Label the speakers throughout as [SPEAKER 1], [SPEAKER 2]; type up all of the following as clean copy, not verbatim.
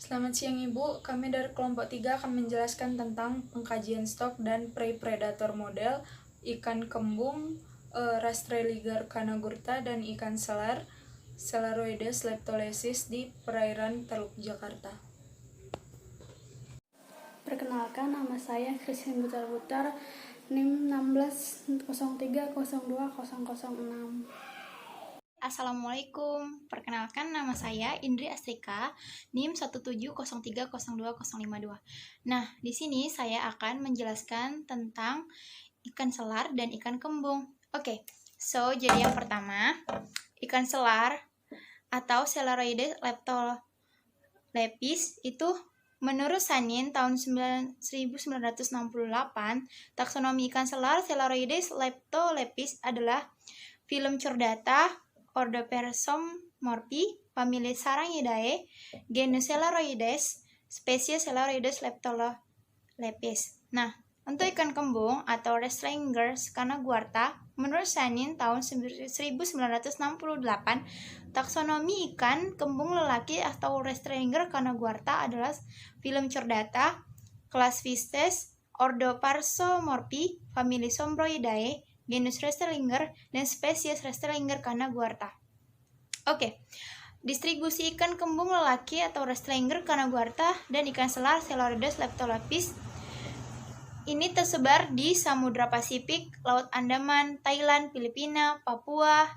[SPEAKER 1] Selamat siang Ibu, kami dari kelompok 3 akan menjelaskan tentang pengkajian stok dan prey-predator model ikan kembung, Rastreliger canagurta, dan ikan selar, Celaroides leptolesis di perairan Teluk Jakarta.
[SPEAKER 2] Perkenalkan, nama saya Christine Butar-Butar, NIM 1603020006.
[SPEAKER 3] Assalamualaikum, perkenalkan nama saya Indri Astrika, NIM 170302052. Nah, di sini saya akan menjelaskan tentang ikan selar dan ikan kembung. Oke, jadi yang pertama, ikan selar atau Celaroides leptolepis itu menurut Sanin tahun 1968, taksonomi ikan selar Celaroides leptolepis adalah Phylum Chordata, Ordo Persomorphi, famili Sarangidae, genus Celaroides, spesies Celaroides leptolepis. Nah, untuk ikan kembung atau Restrainger canagurta, menurut Sanin tahun 1968, taksonomi ikan kembung lelaki atau Restrainger canagurta adalah Phylum Chordata, kelas Fistes, Ordo Persomorphi, famili Sombroidae, genus Restrainger, dan spesies Restrainger canagurta. Oke, distribusi ikan kembung lelaki atau Restrainger canagurta dan ikan selar Celaroides leptolepis ini tersebar di Samudra Pasifik, Laut Andaman, Thailand, Filipina, Papua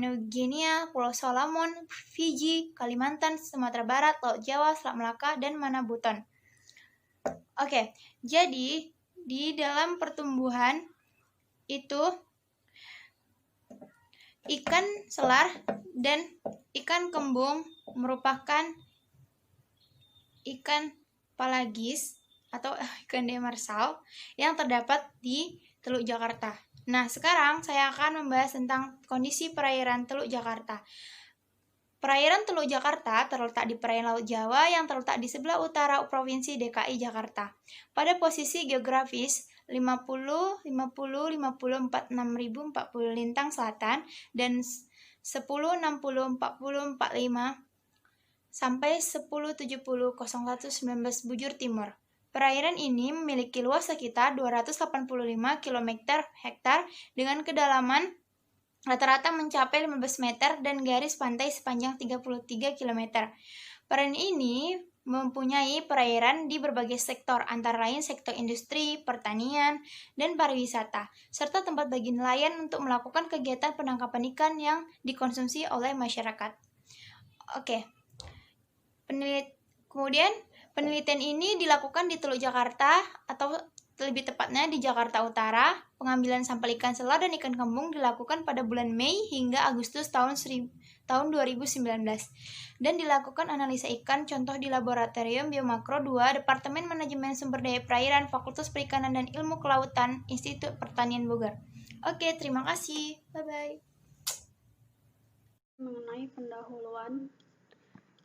[SPEAKER 3] New Guinea, Pulau Solomon, Fiji, Kalimantan, Sumatera Barat, Laut Jawa, Selat Melaka, dan Manabuton. Oke, jadi di dalam pertumbuhan itu ikan selar dan ikan kembung merupakan ikan pelagis atau ikan demersal yang terdapat di Teluk Jakarta. Nah, sekarang saya akan membahas tentang kondisi perairan Teluk Jakarta. Perairan Teluk Jakarta terletak di perairan Laut Jawa yang terletak di sebelah utara Provinsi DKI Jakarta. Pada posisi geografis 50, 50, 50, 46.040 lintang selatan dan 10, 60, 40, 45 sampai 10, 70, 01, 19 bujur timur. Perairan ini memiliki luas sekitar 285 km hektar dengan kedalaman rata-rata mencapai 15 meter dan garis pantai sepanjang 33 km. Perairan ini mempunyai perairan di berbagai sektor, antara lain sektor industri, pertanian, dan pariwisata, serta tempat bagi nelayan untuk melakukan kegiatan penangkapan ikan yang dikonsumsi oleh masyarakat. Oke. Kemudian penelitian ini dilakukan di Teluk Jakarta atau lebih tepatnya di Jakarta Utara. Pengambilan sampel ikan selar dan ikan kembung dilakukan pada bulan Mei hingga Agustus tahun 2019 dan dilakukan analisa ikan contoh di Laboratorium Biomakro 2 Departemen Manajemen Sumber Daya Perairan Fakultas Perikanan dan Ilmu Kelautan Institut Pertanian Bogor. Oke, terima kasih. Bye-bye.
[SPEAKER 2] Mengenai pendahuluan,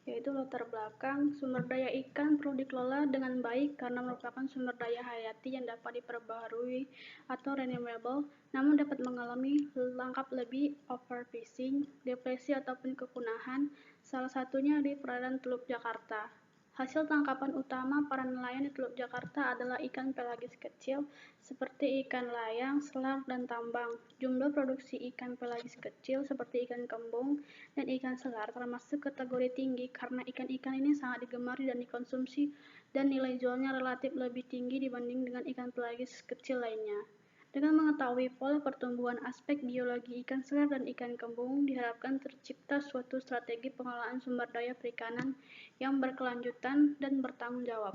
[SPEAKER 2] yaitu latar belakang, sumber daya ikan perlu dikelola dengan baik karena merupakan sumber daya hayati yang dapat diperbaharui atau renewable, namun dapat mengalami langkah lebih overfishing, depresi ataupun kepunahan, salah satunya di perairan Teluk Jakarta. Hasil tangkapan utama para nelayan di Teluk Jakarta adalah ikan pelagis kecil seperti ikan layang, selar, dan tambang. Jumlah produksi ikan pelagis kecil seperti ikan kembung dan ikan selar termasuk kategori tinggi karena ikan-ikan ini sangat digemari dan dikonsumsi dan nilai jualnya relatif lebih tinggi dibanding dengan ikan pelagis kecil lainnya. Dengan mengetahui pola pertumbuhan aspek biologi ikan selar dan ikan kembung, diharapkan tercipta suatu strategi pengelolaan sumber daya perikanan yang berkelanjutan dan bertanggung jawab.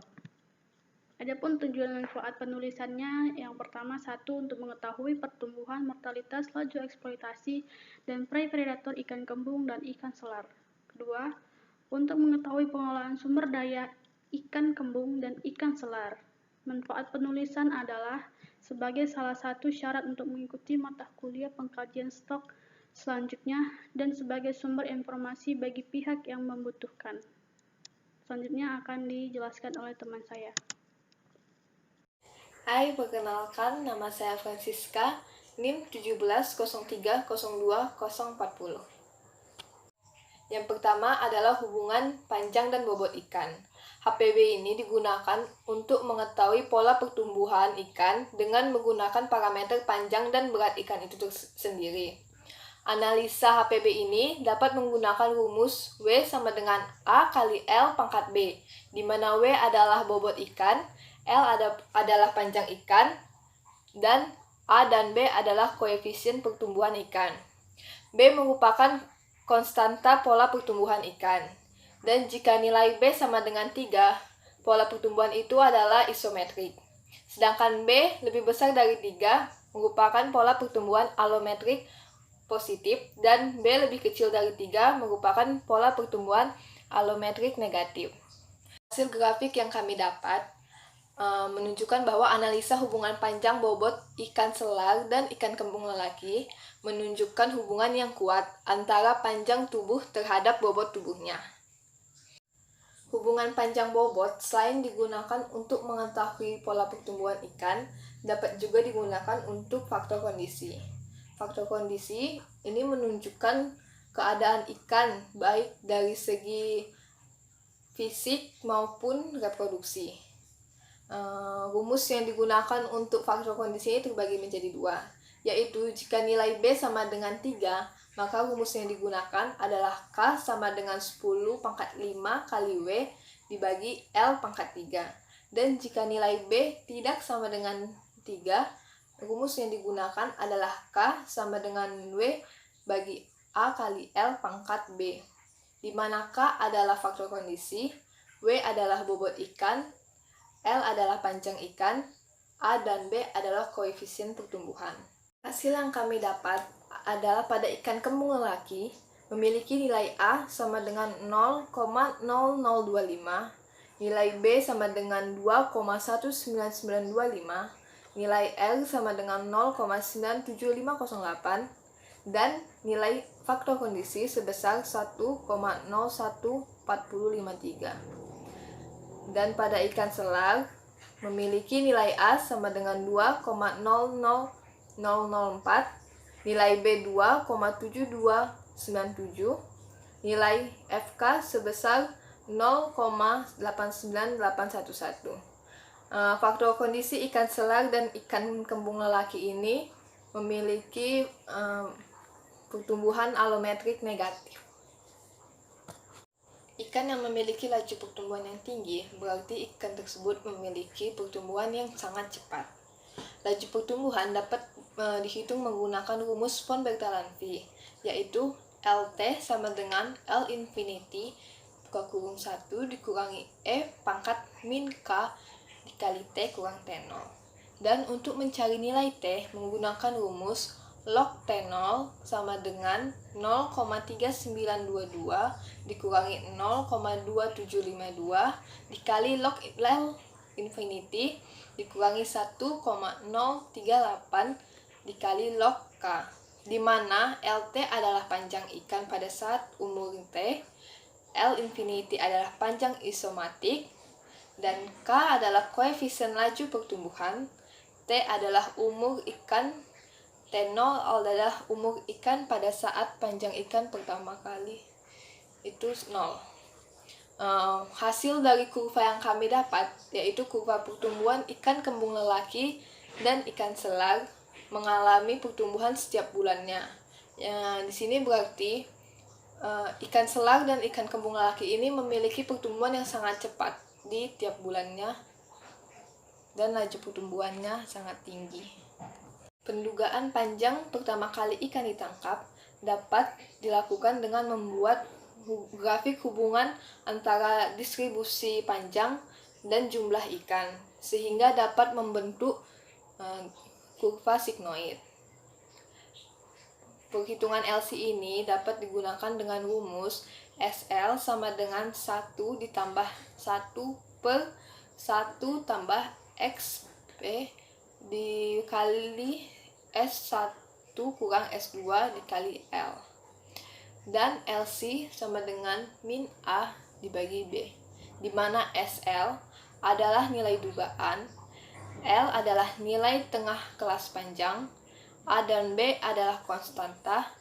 [SPEAKER 2] Adapun tujuan manfaat penulisannya, yang pertama, satu, untuk mengetahui pertumbuhan, mortalitas, laju eksploitasi, dan prey-predator ikan kembung dan ikan selar. Kedua, untuk mengetahui pengelolaan sumber daya ikan kembung dan ikan selar. Manfaat penulisan adalah sebagai salah satu syarat untuk mengikuti mata kuliah pengkajian stok selanjutnya dan sebagai sumber informasi bagi pihak yang membutuhkan. Selanjutnya akan dijelaskan oleh teman saya.
[SPEAKER 4] Hai, perkenalkan, nama saya Francisca, NIM 1703020040. Yang pertama adalah hubungan panjang dan bobot ikan. HPB ini digunakan untuk mengetahui pola pertumbuhan ikan dengan menggunakan parameter panjang dan berat ikan itu sendiri. Analisa HPB ini dapat menggunakan rumus W sama dengan A kali L pangkat B, di mana W adalah bobot ikan, L adalah panjang ikan, dan A dan B adalah koefisien pertumbuhan ikan. B merupakan konstanta pola pertumbuhan ikan. Dan jika nilai B sama dengan 3, pola pertumbuhan itu adalah isometrik. Sedangkan B lebih besar dari 3 merupakan pola pertumbuhan alometrik positif, dan B lebih kecil dari 3 merupakan pola pertumbuhan alometrik negatif. Hasil grafik yang kami dapat menunjukkan bahwa analisa hubungan panjang bobot ikan selar dan ikan kembung lelaki menunjukkan hubungan yang kuat antara panjang tubuh terhadap bobot tubuhnya. Hubungan panjang bobot selain digunakan untuk mengetahui pola pertumbuhan ikan, dapat juga digunakan untuk faktor kondisi. Faktor kondisi ini menunjukkan keadaan ikan baik dari segi fisik maupun reproduksi. Rumus yang digunakan untuk faktor kondisi ini terbagi menjadi 2, yaitu jika nilai B sama dengan 3, maka rumus yang digunakan adalah K sama dengan 10 pangkat 5 kali W dibagi L pangkat 3. Dan jika nilai B tidak sama dengan 3, rumus yang digunakan adalah K sama dengan W bagi A kali L pangkat B, di mana K adalah faktor kondisi, W adalah bobot ikan, L adalah panjang ikan, A dan B adalah koefisien pertumbuhan. Hasil yang kami dapat adalah pada ikan kembung lelaki memiliki nilai A sama dengan 0,0025, nilai B sama dengan 2,19925, nilai L sama dengan 0,97508, dan nilai faktor kondisi sebesar 1,014053. Dan pada ikan selar memiliki nilai A sama dengan 2,00004, nilai B 2,72997, nilai FK sebesar 0,89811. Faktor kondisi ikan selar dan ikan kembung lelaki ini memiliki pertumbuhan alometrik negatif. Ikan yang memiliki laju pertumbuhan yang tinggi berarti ikan tersebut memiliki pertumbuhan yang sangat cepat. Laju pertumbuhan dapat dihitung menggunakan rumus von Bertalanffy, yaitu LT sama dengan L infinity buka kurung 1 dikurangi E pangkat min K dikali T kurang T0. Dan untuk mencari nilai T menggunakan rumus log T0 sama dengan 0,3922 dikurangi 0,2752 dikali log L infinity dikurangi 1,038 dikali log K, di mana LT adalah panjang ikan pada saat umur T, L infinity adalah panjang isomatik, dan K adalah koefisien laju pertumbuhan, T adalah umur ikan, T0 adalah umur ikan pada saat panjang ikan pertama kali, itu 0. Hasil dari kurva yang kami dapat, yaitu kurva pertumbuhan ikan kembung lelaki dan ikan selar mengalami pertumbuhan setiap bulannya. Di sini berarti ikan selar dan ikan kembung lelaki ini memiliki pertumbuhan yang sangat cepat di tiap bulannya dan laju pertumbuhannya sangat tinggi. Pendugaan panjang pertama kali ikan ditangkap dapat dilakukan dengan membuat grafik hubungan antara distribusi panjang dan jumlah ikan, sehingga dapat membentuk kurva sigmoid. Perhitungan LC ini dapat digunakan dengan rumus SL sama dengan 1 ditambah 1 per 1 tambah XP dikali S1 kurang S2 dikali L. Dan LC sama dengan min A dibagi B, di mana SL adalah nilai dugaan, L adalah nilai tengah kelas panjang, A dan B adalah konstanta,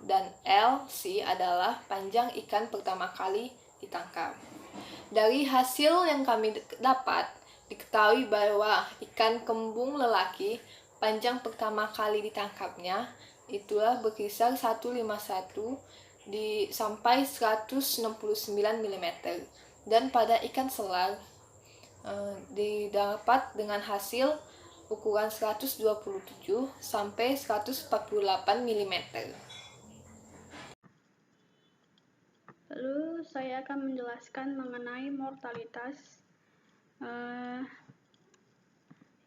[SPEAKER 4] dan LC adalah panjang ikan pertama kali ditangkap. Dari hasil yang kami dapat, diketahui bahwa ikan kembung lelaki panjang pertama kali ditangkapnya itulah berkisar 151 sampai 169 mm. Dan pada ikan selar didapat dengan hasil ukuran 127 sampai 148 mm.
[SPEAKER 2] Lalu saya akan menjelaskan mengenai mortalitas,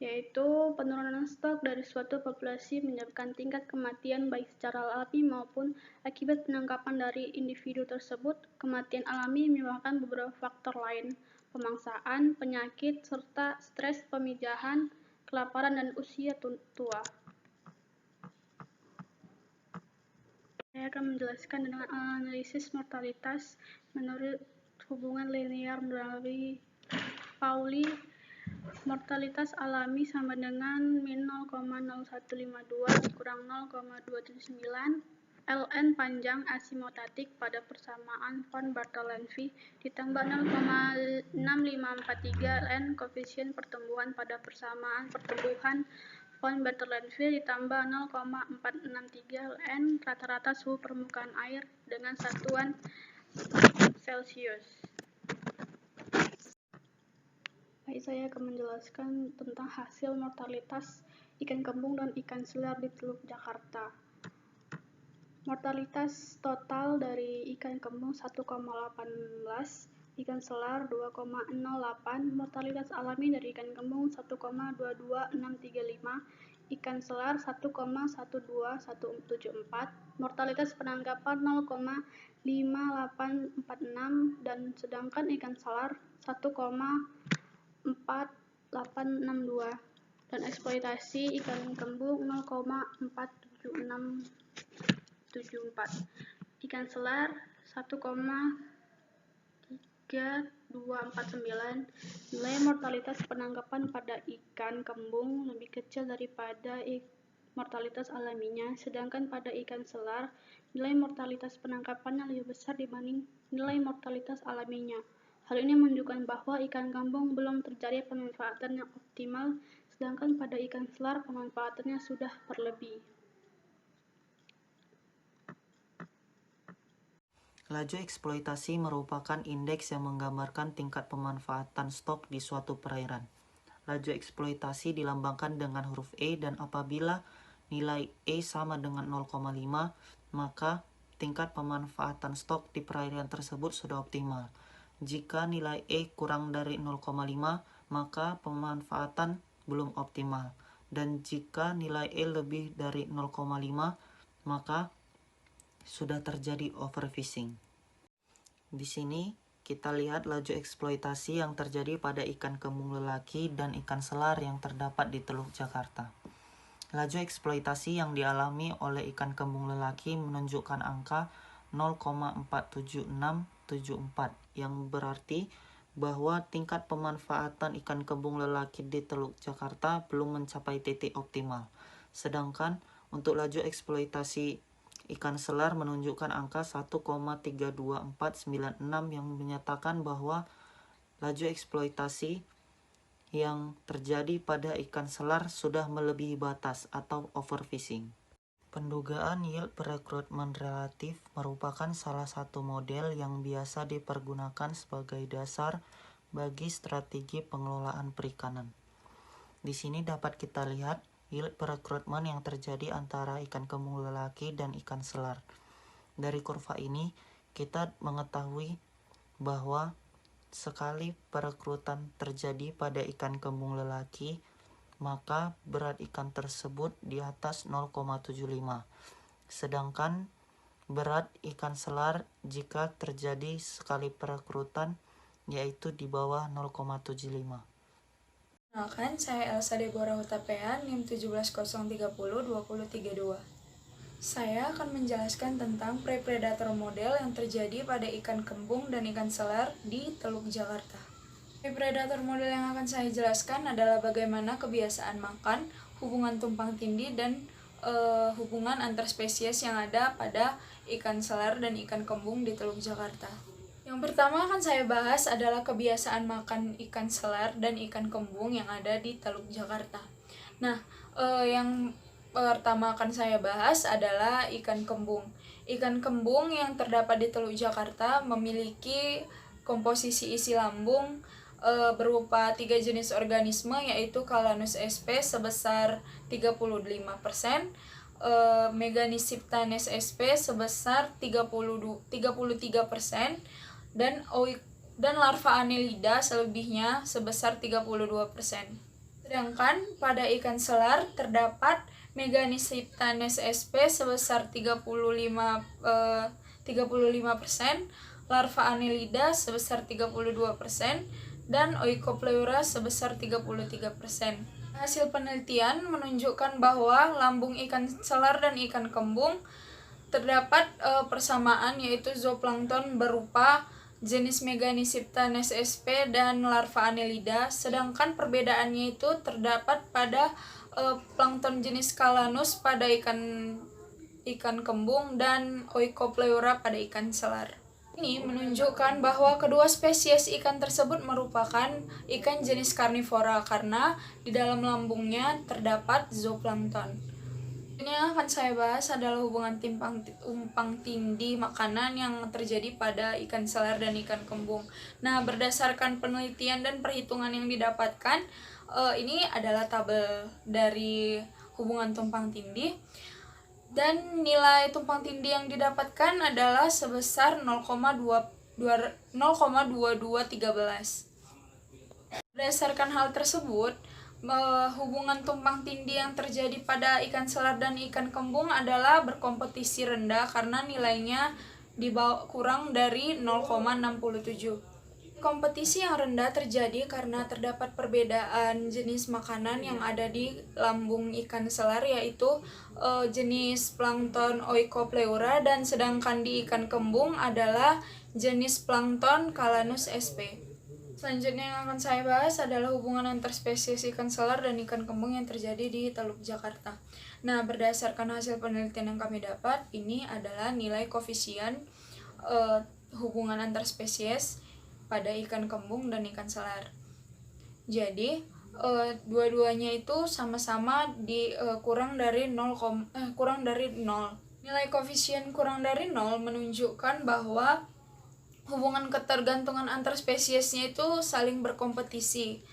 [SPEAKER 2] yaitu penurunan stok dari suatu populasi menyebabkan tingkat kematian baik secara alami maupun akibat penangkapan dari individu tersebut. Kematian alami merupakan beberapa faktor lain, pemangsaan, penyakit, serta stres, pemijahan, kelaparan, dan usia tua. Saya akan menjelaskan dengan analisis mortalitas menurut hubungan linear melalui Pauli. Mortalitas alami sama dengan min 0,0152 kurang 0,279 ln panjang asimtotik pada persamaan von Bartholin-V ditambah 0,6543 ln koefisien pertumbuhan pada persamaan pertumbuhan von Bartholin-V ditambah 0,463 ln rata-rata suhu permukaan air dengan satuan Celcius. Baik, saya akan menjelaskan tentang hasil mortalitas ikan kembung dan ikan selar di Teluk Jakarta. Mortalitas total dari ikan kembung 1,18, ikan selar 2,08, mortalitas alami dari ikan kembung 1,22635, ikan selar 1,12174, mortalitas penangkapan 0,5846 dan sedangkan ikan selar 1,4862 dan eksploitasi ikan kembung 0,47674, ikan selar 1,3249. Nilai mortalitas penangkapan pada ikan kembung lebih kecil daripada mortalitas alaminya, sedangkan pada ikan selar nilai mortalitas penangkapannya lebih besar dibanding nilai mortalitas alaminya. Hal ini menunjukkan bahwa ikan kembung belum terjadi pemanfaatan yang optimal, sedangkan pada ikan selar pemanfaatannya sudah berlebih.
[SPEAKER 5] Laju eksploitasi merupakan indeks yang menggambarkan tingkat pemanfaatan stok di suatu perairan. Laju eksploitasi dilambangkan dengan huruf E dan apabila nilai E sama dengan 0,5, maka tingkat pemanfaatan stok di perairan tersebut sudah optimal. Jika nilai E kurang dari 0,5, maka pemanfaatan belum optimal. Dan jika nilai E lebih dari 0,5, maka sudah terjadi overfishing. Di sini kita lihat laju eksploitasi yang terjadi pada ikan kembung lelaki dan ikan selar yang terdapat di Teluk Jakarta. Laju eksploitasi yang dialami oleh ikan kembung lelaki menunjukkan angka 0,47674 yang berarti bahwa tingkat pemanfaatan ikan kembung lelaki di Teluk Jakarta belum mencapai titik optimal. Sedangkan untuk laju eksploitasi ikan selar menunjukkan angka 1,32496 yang menyatakan bahwa laju eksploitasi yang terjadi pada ikan selar sudah melebihi batas atau overfishing. Pendugaan yield perekrutmen relatif merupakan salah satu model yang biasa dipergunakan sebagai dasar bagi strategi pengelolaan perikanan. Di sini dapat kita lihat yield perekrutmen yang terjadi antara ikan kembung lelaki dan ikan selar. Dari kurva ini kita mengetahui bahwa sekali perekrutan terjadi pada ikan kembung lelaki, maka berat ikan tersebut di atas 0,75. Sedangkan berat ikan selar jika terjadi sekali perekrutan yaitu di bawah 0,75.
[SPEAKER 1] Kenalkan, saya Elsa Deborah Hutapean, NIM 1703020232. Saya akan menjelaskan tentang prepredator model yang terjadi pada ikan kembung dan ikan selar di Teluk Jakarta. Predator model yang akan saya jelaskan adalah bagaimana kebiasaan makan, hubungan tumpang tindih, dan hubungan antar spesies yang ada pada ikan selar dan ikan kembung di Teluk Jakarta. Yang pertama akan saya bahas adalah kebiasaan makan ikan selar dan ikan kembung yang ada di Teluk Jakarta. Nah, yang pertama akan saya bahas adalah ikan kembung. Ikan kembung yang terdapat di Teluk Jakarta memiliki komposisi isi lambung berupa 3 jenis organisme, yaitu Calanus sp sebesar 35%, Meganisiptanes sp sebesar 33%, dan larva Annelida selebihnya sebesar 32%. Sedangkan pada ikan selar terdapat Meganisiptanes sp sebesar 35%, larva Annelida sebesar 32%, dan Oikopleura sebesar 33%. Hasil penelitian menunjukkan bahwa lambung ikan selar dan ikan kembung terdapat persamaan, yaitu zooplankton berupa jenis Meganisiptanes sp dan larva Annelida, sedangkan perbedaannya itu terdapat pada plankton jenis Calanus pada ikan kembung dan Oikopleura pada ikan selar. Ini menunjukkan bahwa kedua spesies ikan tersebut merupakan ikan jenis karnivora karena di dalam lambungnya terdapat zooplankton. Ini yang akan saya bahas adalah hubungan tumpang tindih makanan yang terjadi pada ikan selar dan ikan kembung. Nah, berdasarkan penelitian dan perhitungan yang didapatkan, ini adalah tabel dari hubungan tumpang tindih. Dan nilai tumpang tindih yang didapatkan adalah sebesar 0,2213. Berdasarkan hal tersebut, hubungan tumpang tindih yang terjadi pada ikan selar dan ikan kembung adalah berkompetisi rendah karena nilainya kurang dari 0,67. Kompetisi yang rendah terjadi karena terdapat perbedaan jenis makanan yang ada di lambung ikan selar, yaitu jenis plankton Oikopleura, dan sedangkan di ikan kembung adalah jenis plankton Calanus sp. Selanjutnya yang akan saya bahas adalah hubungan antar spesies ikan selar dan ikan kembung yang terjadi di Teluk Jakarta. Nah, berdasarkan hasil penelitian yang kami dapat, ini adalah nilai koefisien hubungan antar spesies pada ikan kembung dan ikan selar. Jadi dua-duanya itu sama-sama kurang dari 0. Nilai koefisien kurang dari 0 menunjukkan bahwa hubungan ketergantungan antar spesiesnya itu saling berkompetisi.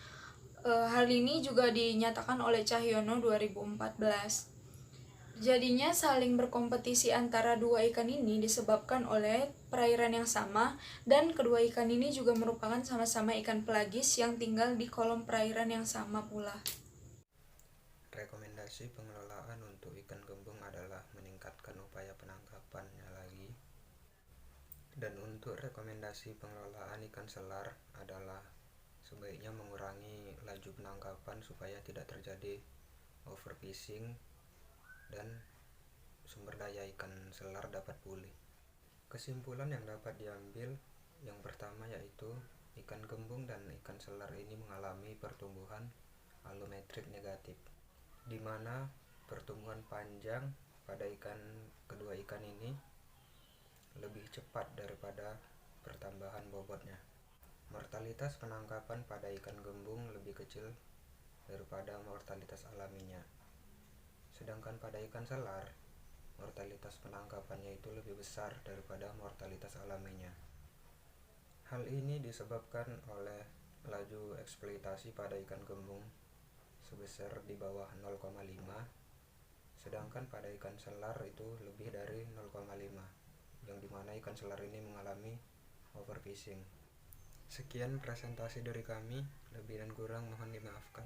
[SPEAKER 1] Hal ini juga dinyatakan oleh Cahyono 2014. Jadinya saling berkompetisi antara dua ikan ini disebabkan oleh perairan yang sama, dan kedua ikan ini juga merupakan sama-sama ikan pelagis yang tinggal di kolom perairan yang sama pula.
[SPEAKER 6] Rekomendasi pengelolaan untuk ikan kembung adalah meningkatkan upaya penangkapannya lagi. Dan untuk rekomendasi pengelolaan ikan selar adalah sebaiknya mengurangi laju penangkapan supaya tidak terjadi overfishing dan sumber daya ikan selar dapat pulih. Kesimpulan yang dapat diambil yang pertama yaitu ikan kembung dan ikan selar ini mengalami pertumbuhan alometrik negatif, di mana pertumbuhan panjang pada kedua ikan ini lebih cepat daripada pertambahan bobotnya. Mortalitas penangkapan pada ikan kembung lebih kecil daripada mortalitas alaminya. Sedangkan pada ikan selar, mortalitas penangkapannya itu lebih besar daripada mortalitas alaminya. Hal ini disebabkan oleh laju eksploitasi pada ikan kembung sebesar di bawah 0,5, sedangkan pada ikan selar itu lebih dari 0,5, yang dimana ikan selar ini mengalami overfishing. Sekian presentasi dari kami, lebih dan kurang mohon dimaafkan.